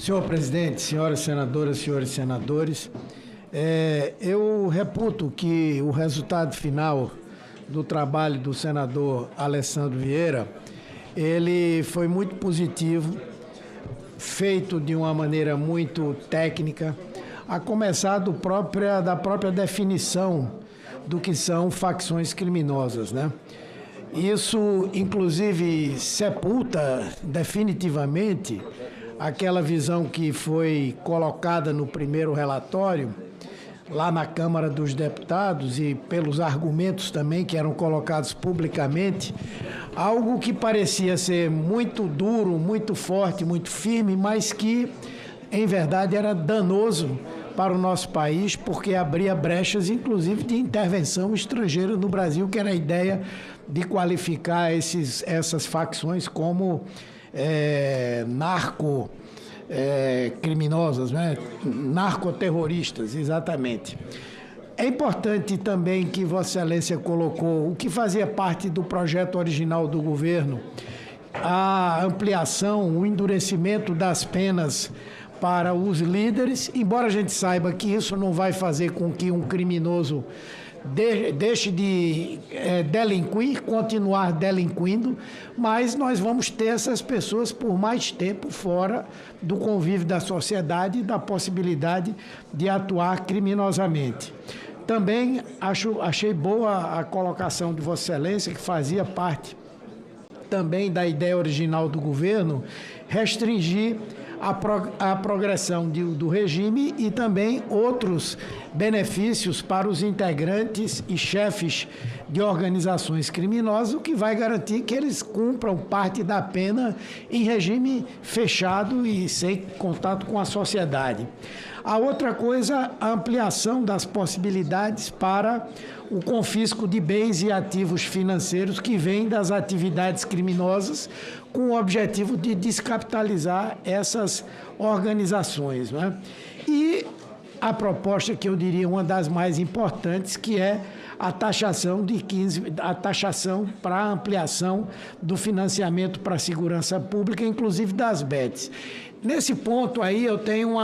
Senhor presidente, senhoras senadoras, senhores senadores, eu reputo que o resultado final do trabalho do senador Alessandro Vieira, ele foi muito positivo, feito de uma maneira muito técnica, a começar da própria definição do que são facções criminosas, né? Isso, inclusive, sepulta definitivamente aquela visão que foi colocada no primeiro relatório, lá na Câmara dos Deputados, e pelos argumentos também que eram colocados publicamente, algo que parecia ser muito duro, muito forte, muito firme, mas que, em verdade, era danoso para o nosso país, porque abria brechas, inclusive, de intervenção estrangeira no Brasil, que era a ideia de qualificar essas facções como criminosas, né? Narcoterroristas, exatamente. É importante também que Vossa Excelência colocou o que fazia parte do projeto original do governo, a ampliação, o endurecimento das penas para os líderes, embora a gente saiba que isso não vai fazer com que um criminoso deixe de delinquir, continuar delinquindo, mas nós vamos ter essas pessoas por mais tempo fora do convívio da sociedade e da possibilidade de atuar criminosamente. Também achei boa a colocação de Vossa Excelência, que fazia parte também da ideia original do governo, restringir a progressão do regime e também outros benefícios para os integrantes e chefes de organizações criminosas, o que vai garantir que eles cumpram parte da pena em regime fechado e sem contato com a sociedade. A outra coisa, a ampliação das possibilidades para o confisco de bens e ativos financeiros que vêm das atividades criminosas, com o objetivo de descapitalizar essas organizações, né? E a proposta que eu diria uma das mais importantes, que é a taxação para a ampliação do financiamento para a segurança pública, inclusive das bets. Nesse ponto aí eu tenho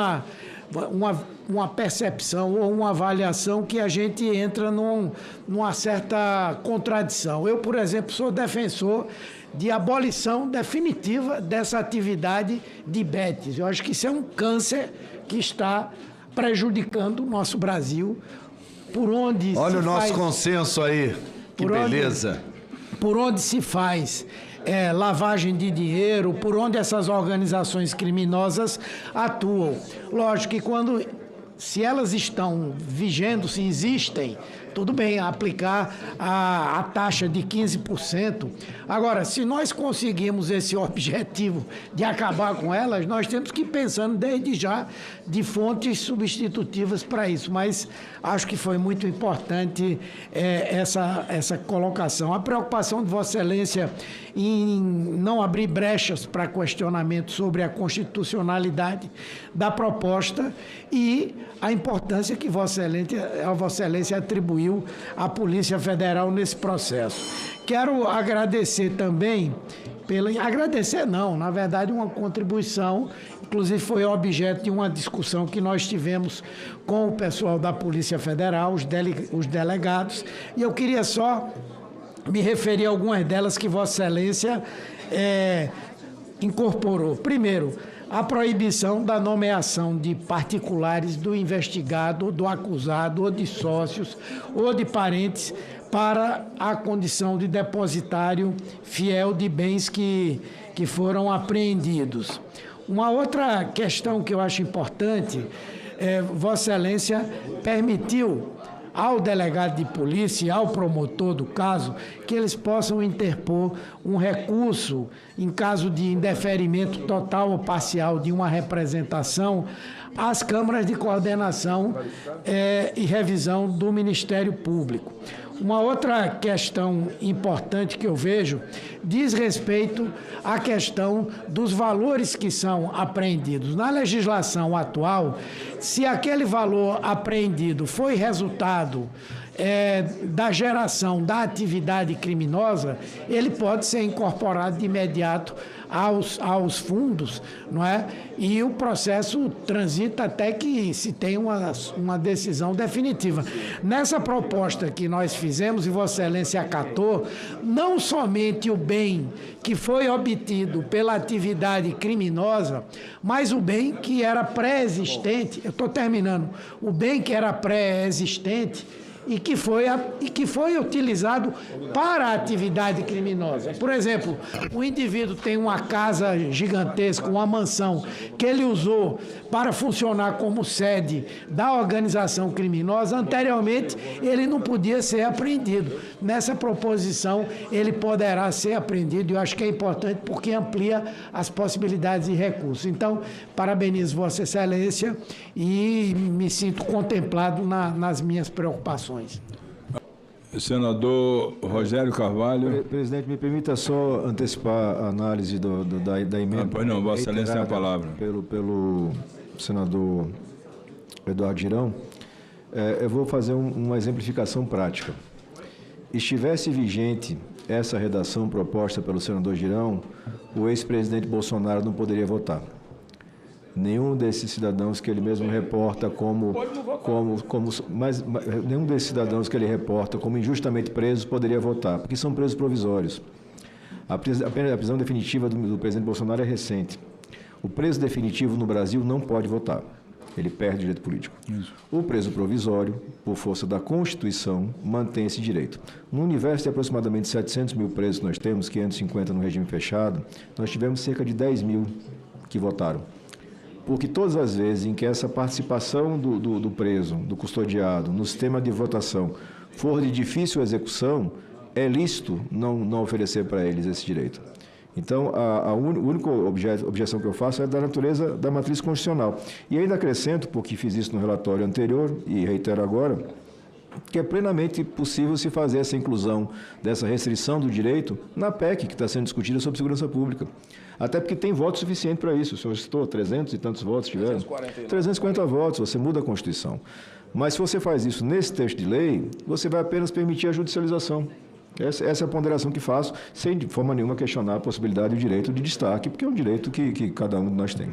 uma percepção ou uma avaliação que a gente entra numa certa contradição. Eu, por exemplo, sou defensor de abolição definitiva dessa atividade de bets. Eu acho que isso é um câncer que está prejudicando o nosso Brasil. Por onde Olha o nosso consenso aí, que beleza. Por onde se faz lavagem de dinheiro, por onde essas organizações criminosas atuam. Lógico que se elas estão vigendo, se existem, tudo bem, aplicar a taxa de 15%. Agora, se nós conseguimos esse objetivo de acabar com elas, nós temos que ir pensando desde já de fontes substitutivas para isso. Mas acho que foi muito importante essa colocação. A preocupação de Vossa Excelência em não abrir brechas para questionamento sobre a constitucionalidade da proposta e a importância que Vossa Excelência atribuiu à Polícia Federal nesse processo. Quero agradecer também, na verdade, uma contribuição, inclusive foi objeto de uma discussão que nós tivemos com o pessoal da Polícia Federal, os delegados, e eu queria só me referir a algumas delas que Vossa Excelência incorporou. Primeiro, a proibição da nomeação de particulares do investigado, do acusado, ou de sócios, ou de parentes, para a condição de depositário fiel de bens que foram apreendidos. Uma outra questão que eu acho importante, Vossa Excelência permitiu ao delegado de polícia e ao promotor do caso, que eles possam interpor um recurso em caso de indeferimento total ou parcial de uma representação às câmaras de coordenação e revisão do Ministério Público. Uma outra questão importante que eu vejo diz respeito à questão dos valores que são apreendidos. Na legislação atual, se aquele valor apreendido foi resultado da geração da atividade criminosa, ele pode ser incorporado de imediato aos fundos, não é? E o processo transita até que se tenha uma decisão definitiva. Nessa proposta que nós fizemos, e Vossa Excelência acatou, não somente o bem que foi obtido pela atividade criminosa, mas o bem que era pré-existente, eu estou terminando, o bem que era pré-existente, e que foi utilizado para a atividade criminosa. Por exemplo, o indivíduo tem uma casa gigantesca, uma mansão, que ele usou para funcionar como sede da organização criminosa. Anteriormente, ele não podia ser apreendido. Nessa proposição, ele poderá ser apreendido, e eu acho que é importante porque amplia as possibilidades de recurso. Então, parabenizo Vossa Excelência e me sinto contemplado nas minhas preocupações. Senador Rogério Carvalho. Presidente, me permita só antecipar a análise da emenda. Pois não, Vossa Excelência tem a palavra. Pelo senador Eduardo Girão. Eu vou fazer uma exemplificação prática. Estivesse vigente essa redação proposta pelo senador Girão, o ex-presidente Bolsonaro não poderia votar. Nenhum desses cidadãos que ele mesmo reporta nenhum desses cidadãos que ele reporta como injustamente presos poderia votar, porque são presos provisórios. A prisão definitiva do presidente Bolsonaro é recente. O preso definitivo no Brasil não pode votar. Ele perde o direito político. Isso. O preso provisório, por força da Constituição, mantém esse direito. No universo de aproximadamente 700 mil presos que nós temos, 550 no regime fechado, nós tivemos cerca de 10 mil que votaram. Porque todas as vezes em que essa participação do preso, do custodiado, no sistema de votação for de difícil execução, é lícito não oferecer para eles esse direito. Então, a única objeção que eu faço é da natureza da matriz constitucional. E ainda acrescento, porque fiz isso no relatório anterior e reitero agora, que é plenamente possível se fazer essa inclusão dessa restrição do direito na PEC que está sendo discutida sobre segurança pública. Até porque tem voto suficiente para isso. O senhor citou 300 e tantos votos tiveram? 340 votos, você muda a Constituição. Mas se você faz isso nesse texto de lei, você vai apenas permitir a judicialização. Essa é a ponderação que faço, sem de forma nenhuma questionar a possibilidade e o direito de destaque, porque é um direito que cada um de nós tem.